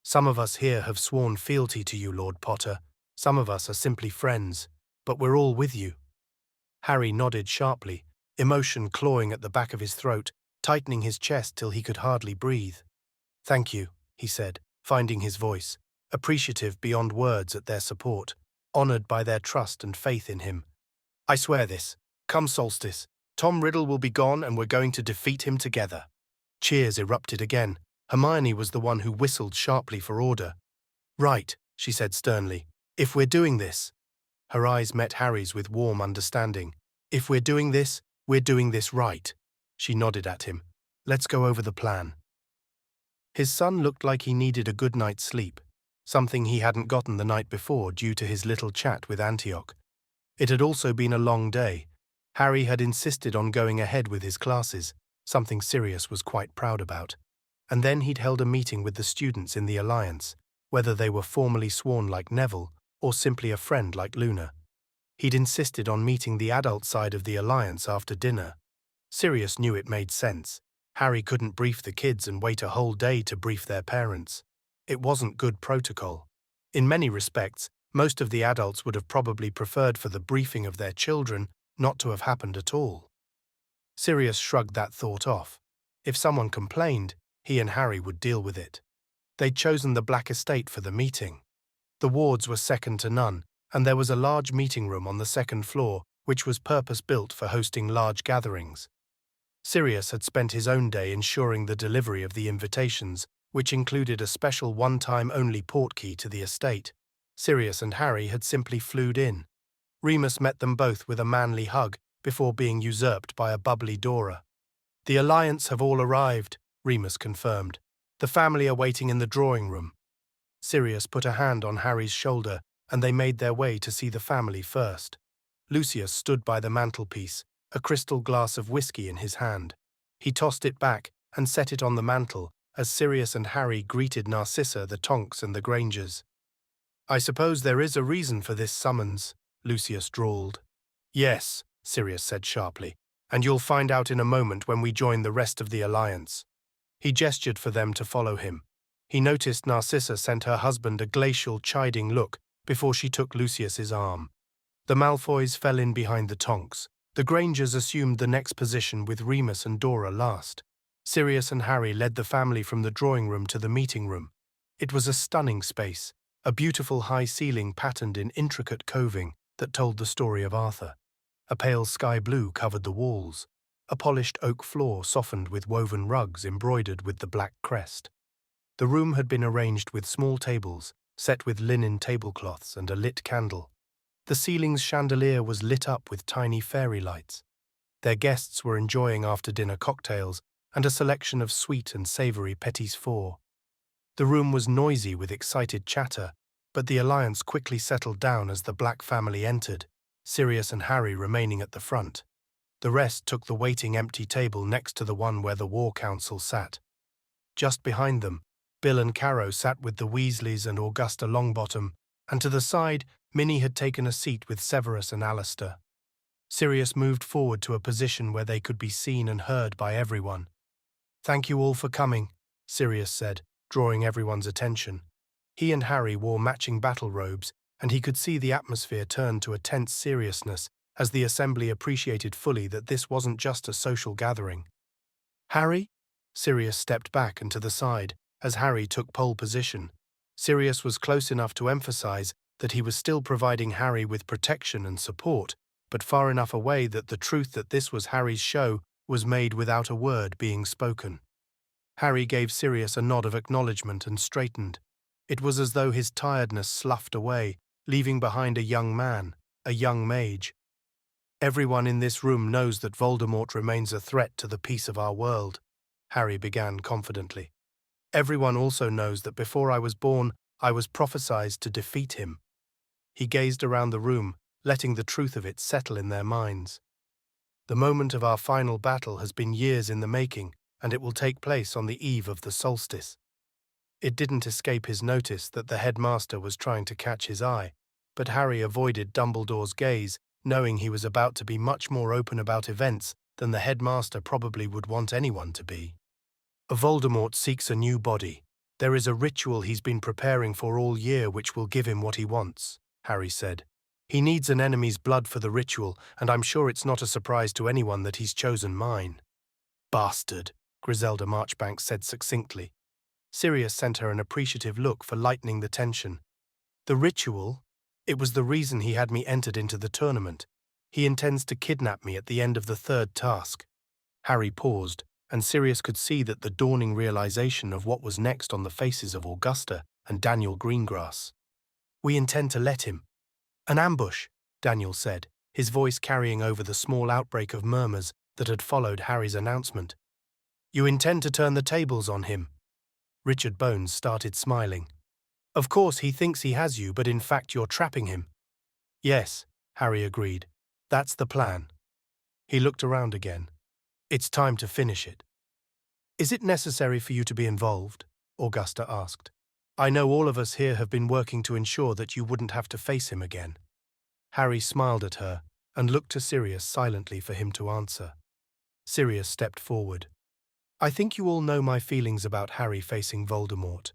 A: "Some of us here have sworn fealty to you, Lord Potter. Some of us are simply friends, but we're all with you." Harry nodded sharply, emotion clawing at the back of his throat, tightening his chest till he could hardly breathe. "Thank you," he said, finding his voice, appreciative beyond words at their support, honored by their trust and faith in him. "I swear this, come solstice, Tom Riddle will be gone and we're going to defeat him together." Cheers erupted again. Hermione was the one who whistled sharply for order. "Right," she said sternly. "If we're doing this—" Her eyes met Harry's with warm understanding. "If we're doing this right." She nodded at him. "Let's go over the plan." His son looked like he needed a good night's sleep, something he hadn't gotten the night before due to his little chat with Antioch. It had also been a long day. Harry had insisted on going ahead with his classes, something Sirius was quite proud about. And then he'd held a meeting with the students in the Alliance, whether they were formally sworn like Neville or simply a friend like Luna. He'd insisted on meeting the adult side of the Alliance after dinner. Sirius knew it made sense. Harry couldn't brief the kids and wait a whole day to brief their parents. It wasn't good protocol. In many respects, most of the adults would have probably preferred for the briefing of their children not to have happened at all. Sirius shrugged that thought off. If someone complained, he and Harry would deal with it. They'd chosen the Black Estate for the meeting. The wards were second to none, and there was a large meeting room on the second floor, which was purpose-built for hosting large gatherings. Sirius had spent his own day ensuring the delivery of the invitations, which included a special one-time-only portkey to the estate. Sirius and Harry had simply flewed in. Remus met them both with a manly hug before being usurped by a bubbly Dora. "The Alliance have all arrived," Remus confirmed. "The family are waiting in the drawing room." Sirius put a hand on Harry's shoulder, and they made their way to see the family first. Lucius stood by the mantelpiece, a crystal glass of whiskey in his hand. He tossed it back and set it on the mantel as Sirius and Harry greeted Narcissa, the Tonks, and the Grangers. "I suppose there is a reason for this summons," Lucius drawled. "Yes," Sirius said sharply, "and you'll find out in a moment when we join the rest of the Alliance." He gestured for them to follow him. He noticed Narcissa sent her husband a glacial, chiding look before she took Lucius's arm. The Malfoys fell in behind the Tonks. The Grangers assumed the next position with Remus and Dora last. Sirius and Harry led the family from the drawing room to the meeting room. It was a stunning space, a beautiful high ceiling patterned in intricate coving that told the story of Arthur. A pale sky blue covered the walls. A polished oak floor softened with woven rugs embroidered with the black crest. The room had been arranged with small tables, set with linen tablecloths and a lit candle. The ceiling's chandelier was lit up with tiny fairy lights. Their guests were enjoying after-dinner cocktails and a selection of sweet and savoury petits fours. The room was noisy with excited chatter, but the Alliance quickly settled down as the Black family entered, Sirius and Harry remaining at the front. The rest took the waiting empty table next to the one where the War Council sat. Just behind them, Bill and Caro sat with the Weasleys and Augusta Longbottom, and to the side, Minnie had taken a seat with Severus and Alistair. Sirius moved forward to a position where they could be seen and heard by everyone. "Thank you all for coming," Sirius said, drawing everyone's attention. He and Harry wore matching battle robes, and he could see the atmosphere turn to a tense seriousness as the assembly appreciated fully that this wasn't just a social gathering. "Harry?" Sirius stepped back and to the side, as Harry took pole position. Sirius was close enough to emphasize that he was still providing Harry with protection and support, but far enough away that the truth that this was Harry's show was made without a word being spoken. Harry gave Sirius a nod of acknowledgement and straightened. It was as though his tiredness sloughed away, leaving behind a young man, a young mage. "Everyone in this room knows that Voldemort remains a threat to the peace of our world," Harry began confidently. "Everyone also knows that before I was born, I was prophesied to defeat him." He gazed around the room, letting the truth of it settle in their minds. "The moment of our final battle has been years in the making, and it will take place on the eve of the solstice." It didn't escape his notice that the headmaster was trying to catch his eye, but Harry avoided Dumbledore's gaze, knowing he was about to be much more open about events than the headmaster probably would want anyone to be. "Voldemort seeks a new body. There is a ritual he's been preparing for all year which will give him what he wants," Harry said. "He needs an enemy's blood for the ritual, and I'm sure it's not a surprise to anyone that he's chosen mine." "Bastard," Griselda Marchbanks said succinctly. Sirius sent her an appreciative look for lightening the tension. "The ritual? It was the reason he had me entered into the tournament. He intends to kidnap me at the end of the third task." Harry paused, and Sirius could see that the dawning realization of what was next on the faces of Augusta and Daniel Greengrass. "We intend to let him." "An ambush," Daniel said, his voice carrying over the small outbreak of murmurs that had followed Harry's announcement. "You intend to turn the tables on him?" Richard Bones started smiling. "Of course he thinks he has you, but in fact you're trapping him." "Yes," Harry agreed. "That's the plan." He looked around again. "It's time to finish it." "Is it necessary for you to be involved?" Augusta asked. "I know all of us here have been working to ensure that you wouldn't have to face him again." Harry smiled at her and looked to Sirius silently for him to answer. Sirius stepped forward. "I think you all know my feelings about Harry facing Voldemort.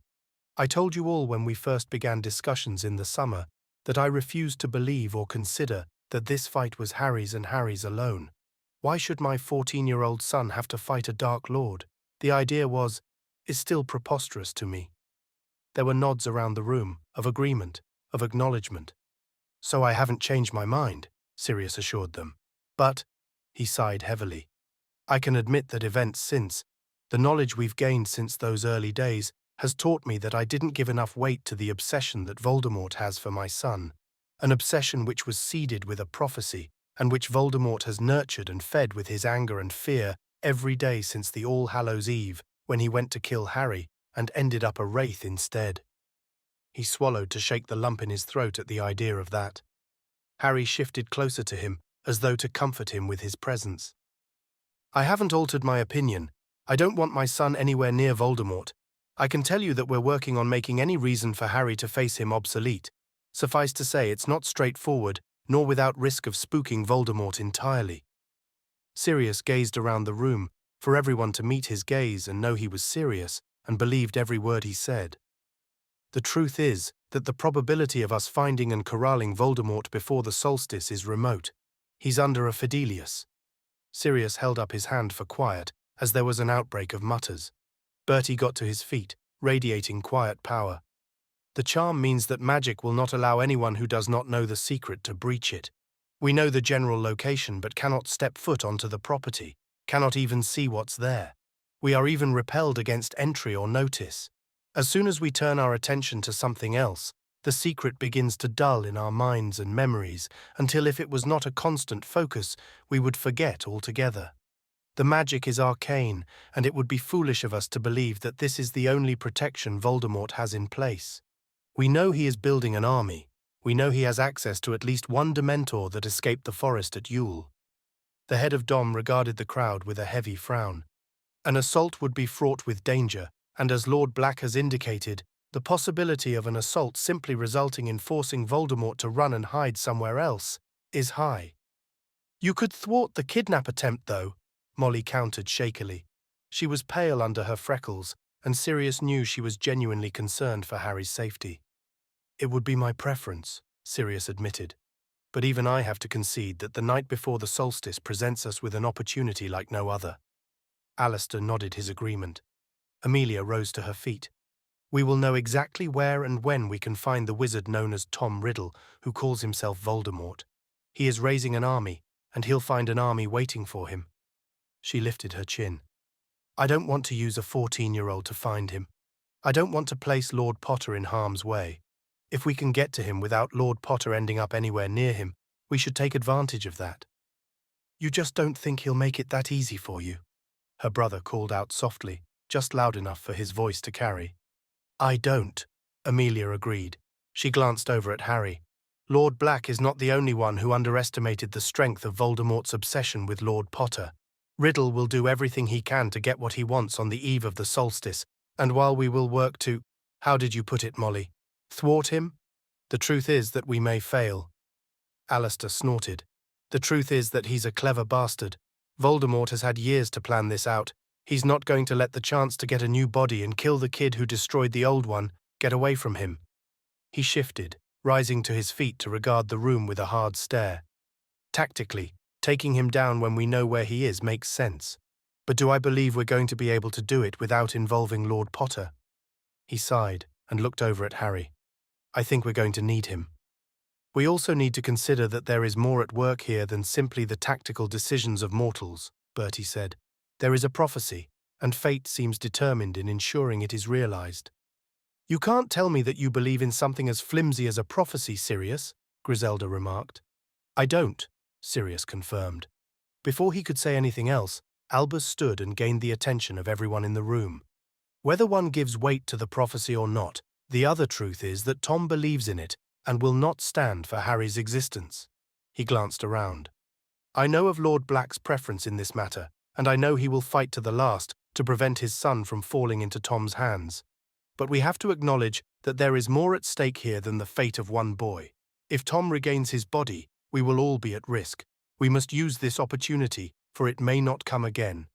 A: I told you all when we first began discussions in the summer that I refused to believe or consider that this fight was Harry's and Harry's alone. Why should my 14-year-old son have to fight a Dark Lord? The idea is still preposterous to me." There were nods around the room, of agreement, of acknowledgement. "So I haven't changed my mind," Sirius assured them. "But," he sighed heavily, "I can admit that events since, the knowledge we've gained since those early days, has taught me that I didn't give enough weight to the obsession that Voldemort has for my son, an obsession which was seeded with a prophecy, and which Voldemort has nurtured and fed with his anger and fear every day since the All Hallows' Eve, when he went to kill Harry and ended up a wraith instead." He swallowed to shake the lump in his throat at the idea of that. Harry shifted closer to him, as though to comfort him with his presence. "I haven't altered my opinion. I don't want my son anywhere near Voldemort. I can tell you that we're working on making any reason for Harry to face him obsolete. Suffice to say, it's not straightforward, nor without risk of spooking Voldemort entirely." Sirius gazed around the room, for everyone to meet his gaze and know he was serious, and believed every word he said. "The truth is that the probability of us finding and corralling Voldemort before the solstice is remote. He's under a Fidelius." Sirius held up his hand for quiet, as there was an outbreak of mutters. Bertie got to his feet, radiating quiet power. "The charm means that magic will not allow anyone who does not know the secret to breach it. We know the general location but cannot step foot onto the property, cannot even see what's there. We are even repelled against entry or notice. As soon as we turn our attention to something else, the secret begins to dull in our minds and memories until, if it was not a constant focus, we would forget altogether. The magic is arcane, and it would be foolish of us to believe that this is the only protection Voldemort has in place. We know he is building an army. We know he has access to at least one Dementor that escaped the forest at Yule." The head of Dom regarded the crowd with a heavy frown. "An assault would be fraught with danger, and as Lord Black has indicated, the possibility of an assault simply resulting in forcing Voldemort to run and hide somewhere else is high." "You could thwart the kidnap attempt, though," Molly countered shakily. She was pale under her freckles, and Sirius knew she was genuinely concerned for Harry's safety. "It would be my preference," Sirius admitted. "But even I have to concede that the night before the solstice presents us with an opportunity like no other." Alistair nodded his agreement. Amelia rose to her feet. "We will know exactly where and when we can find the wizard known as Tom Riddle, who calls himself Voldemort. He is raising an army, and he'll find an army waiting for him." She lifted her chin. "I don't want to use a 14-year-old to find him. I don't want to place Lord Potter in harm's way. If we can get to him without Lord Potter ending up anywhere near him, we should take advantage of that." "You just don't think he'll make it that easy for you?" her brother called out softly, just loud enough for his voice to carry. "I don't," Amelia agreed. She glanced over at Harry. "Lord Black is not the only one who underestimated the strength of Voldemort's obsession with Lord Potter. Riddle will do everything he can to get what he wants on the eve of the solstice, and while we will work to— how did you put it, Molly? Thwart him? The truth is that we may fail." Alistair snorted. "The truth is that he's a clever bastard. Voldemort has had years to plan this out. He's not going to let the chance to get a new body and kill the kid who destroyed the old one get away from him." He shifted, rising to his feet to regard the room with a hard stare. "Tactically, taking him down when we know where he is makes sense. But do I believe we're going to be able to do it without involving Lord Potter?" He sighed and looked over at Harry. "I think we're going to need him. We also need to consider that there is more at work here than simply the tactical decisions of mortals," Bertie said. "There is a prophecy, and fate seems determined in ensuring it is realized." "You can't tell me that you believe in something as flimsy as a prophecy, Sirius," Griselda remarked. "I don't," Sirius confirmed. Before he could say anything else, Albus stood and gained the attention of everyone in the room. "Whether one gives weight to the prophecy or not, the other truth is that Tom believes in it and will not stand for Harry's existence." He glanced around. "I know of Lord Black's preference in this matter, and I know he will fight to the last to prevent his son from falling into Tom's hands. But we have to acknowledge that there is more at stake here than the fate of one boy. If Tom regains his body, we will all be at risk. We must use this opportunity, for it may not come again."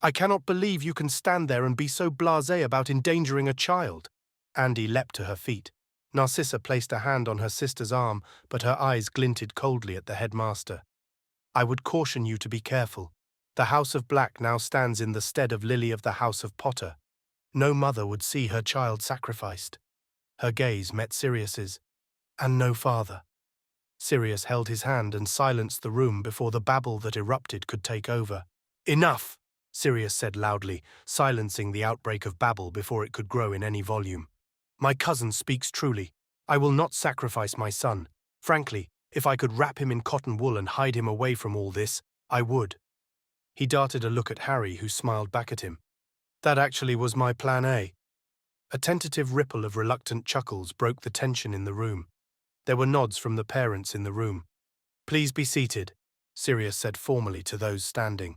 A: "I cannot believe you can stand there and be so blasé about endangering a child." Andy leapt to her feet. Narcissa placed a hand on her sister's arm, but her eyes glinted coldly at the headmaster. "I would caution you to be careful. The House of Black now stands in the stead of Lily of the House of Potter. No mother would see her child sacrificed." Her gaze met Sirius's. And no father. Sirius held his hand and silenced the room before the babble that erupted could take over. Enough, Sirius said loudly, silencing the outbreak of babble before it could grow in any volume. My cousin speaks truly. I will not sacrifice my son. Frankly, if I could wrap him in cotton wool and hide him away from all this, I would. He darted a look at Harry, who smiled back at him. That actually was my plan A. A tentative ripple of reluctant chuckles broke the tension in the room. There were nods from the parents in the room. Please be seated, Sirius said formally to those standing.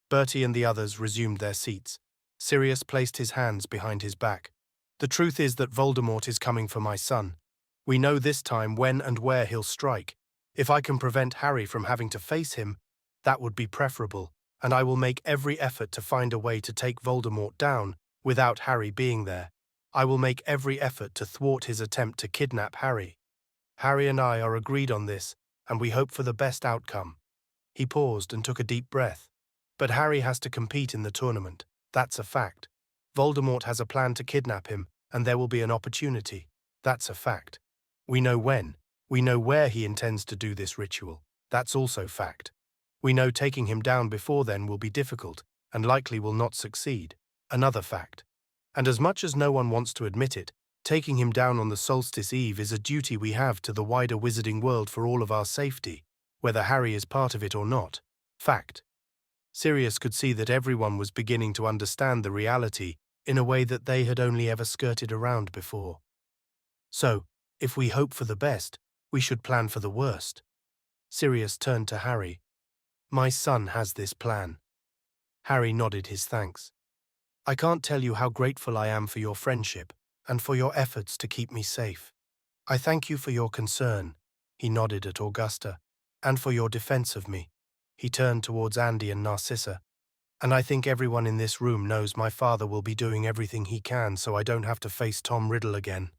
A: Bertie and the others resumed their seats. Sirius placed his hands behind his back. The truth is that Voldemort is coming for my son. We know this time when and where he'll strike. If I can prevent Harry from having to face him, that would be preferable, and I will make every effort to find a way to take Voldemort down without Harry being there. I will make every effort to thwart his attempt to kidnap Harry. Harry and I are agreed on this, and we hope for the best outcome. He paused and took a deep breath. But Harry has to compete in the tournament. That's a fact. Voldemort has a plan to kidnap him, and there will be an opportunity. That's a fact. We know when. We know where he intends to do this ritual. That's also fact. We know taking him down before then will be difficult, and likely will not succeed. Another fact. And as much as no one wants to admit it, taking him down on the solstice eve is a duty we have to the wider wizarding world for all of our safety, whether Harry is part of it or not. Fact. Sirius could see that everyone was beginning to understand the reality in a way that they had only ever skirted around before. So, if we hope for the best, we should plan for the worst. Sirius turned to Harry. My son has this plan. Harry nodded his thanks. I can't tell you how grateful I am for your friendship and for your efforts to keep me safe. I thank you for your concern, he nodded at Augusta, and for your defense of me. He turned towards Andy and Narcissa. And I think everyone in this room knows my father will be doing everything he can so I don't have to face Tom Riddle again.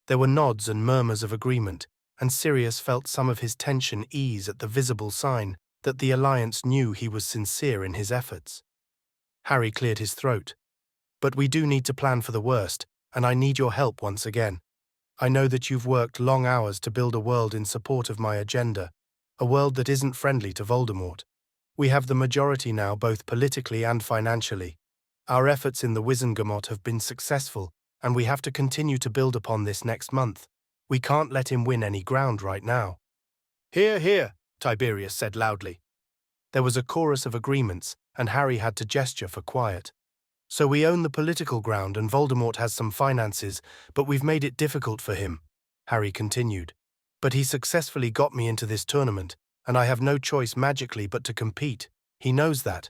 A: There were nods and murmurs of agreement, and Sirius felt some of his tension ease at the visible sign that the Alliance knew he was sincere in his efforts. Harry cleared his throat. But we do need to plan for the worst, and I need your help once again. I know that you've worked long hours to build a world in support of my agenda, a world that isn't friendly to Voldemort. We have the majority now, both politically and financially. Our efforts in the Wizengamot have been successful, and we have to continue to build upon this next month. We can't let him win any ground right now. Hear, hear, Tiberius said loudly. There was a chorus of agreements, and Harry had to gesture for quiet. So we own the political ground and Voldemort has some finances, but we've made it difficult for him, Harry continued. But he successfully got me into this tournament, and I have no choice magically but to compete. He knows that.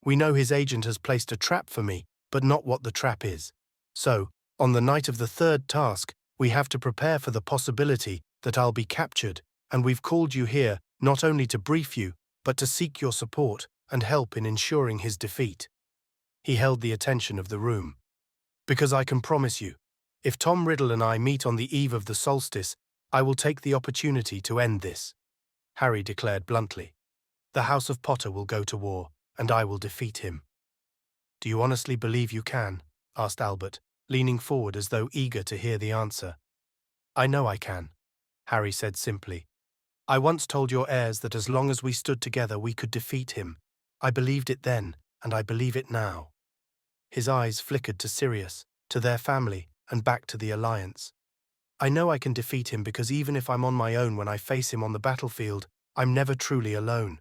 A: We know his agent has placed a trap for me, but not what the trap is. So, on the night of the third task, we have to prepare for the possibility that I'll be captured, and we've called you here not only to brief you, but to seek your support and help in ensuring his defeat. He held the attention of the room. Because I can promise you, if Tom Riddle and I meet on the eve of the solstice, I will take the opportunity to end this. Harry declared bluntly. The House of Potter will go to war, and I will defeat him. Do you honestly believe you can? Asked Albert, leaning forward as though eager to hear the answer. I know I can, Harry said simply. I once told your heirs that as long as we stood together we could defeat him. I believed it then, and I believe it now. His eyes flickered to Sirius, to their family, and back to the Alliance. I know I can defeat him because even if I'm on my own when I face him on the battlefield, I'm never truly alone.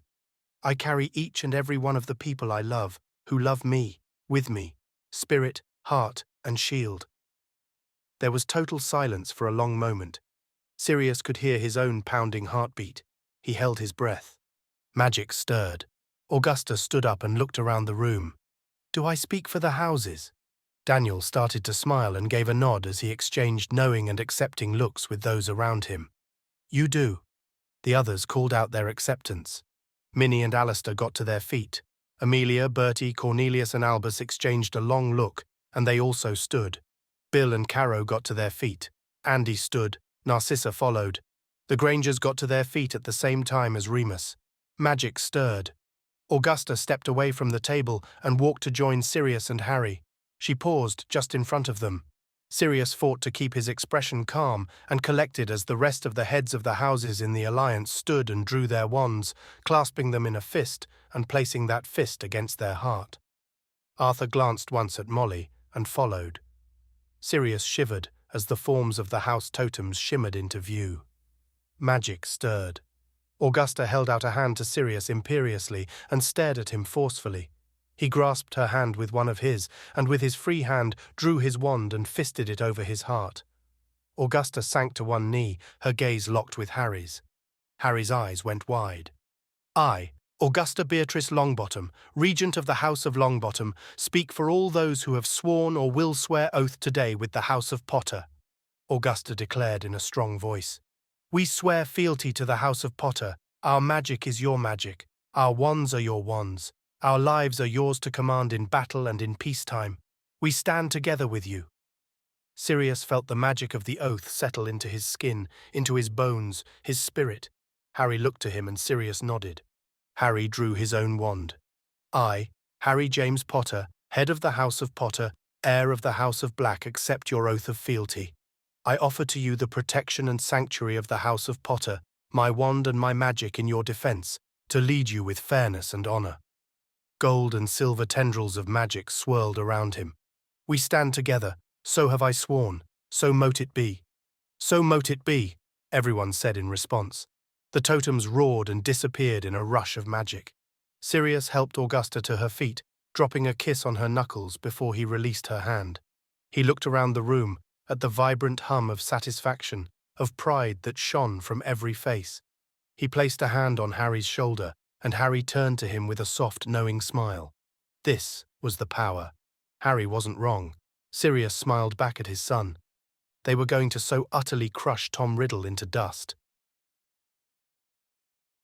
A: I carry each and every one of the people I love, who love me, with me, spirit, heart, and shield. There was total silence for a long moment. Sirius could hear his own pounding heartbeat. He held his breath. Magic stirred. Augusta stood up and looked around the room. Do I speak for the houses? Daniel started to smile and gave a nod as he exchanged knowing and accepting looks with those around him. You do. The others called out their acceptance. Minnie and Alistair got to their feet. Amelia, Bertie, Cornelius and Albus exchanged a long look, and they also stood. Bill and Caro got to their feet. Andy stood. Narcissa followed. The Grangers got to their feet at the same time as Remus. Magic stirred. Augusta stepped away from the table and walked to join Sirius and Harry. She paused just in front of them. Sirius fought to keep his expression calm and collected as the rest of the heads of the houses in the alliance stood and drew their wands, clasping them in a fist and placing that fist against their heart. Arthur glanced once at Molly and followed. Sirius shivered as the forms of the house totems shimmered into view. Magic stirred. Augusta held out a hand to Sirius imperiously and stared at him forcefully. He grasped her hand with one of his, and with his free hand drew his wand and fisted it over his heart. Augusta sank to one knee, her gaze locked with Harry's. Harry's eyes went wide. I, Augusta Beatrice Longbottom, Regent of the House of Longbottom, speak for all those who have sworn or will swear oath today with the House of Potter, Augusta declared in a strong voice. We swear fealty to the House of Potter. Our magic is your magic. Our wands are your wands. Our lives are yours to command in battle and in peacetime. We stand together with you. Sirius felt the magic of the oath settle into his skin, into his bones, his spirit. Harry looked to him and Sirius nodded. Harry drew his own wand. I, Harry James Potter, head of the House of Potter, heir of the House of Black, accept your oath of fealty. I offer to you the protection and sanctuary of the House of Potter, my wand and my magic in your defense, to lead you with fairness and honor. Gold and silver tendrils of magic swirled around him. We stand together, so have I sworn, so mote it be. So mote it be, everyone said in response. The totems roared and disappeared in a rush of magic. Sirius helped Augusta to her feet, dropping a kiss on her knuckles before he released her hand. He looked around the room, at the vibrant hum of satisfaction, of pride that shone from every face. He placed a hand on Harry's shoulder, and Harry turned to him with a soft, knowing smile. This was the power. Harry wasn't wrong. Sirius smiled back at his son. They were going to so utterly crush Tom Riddle into dust.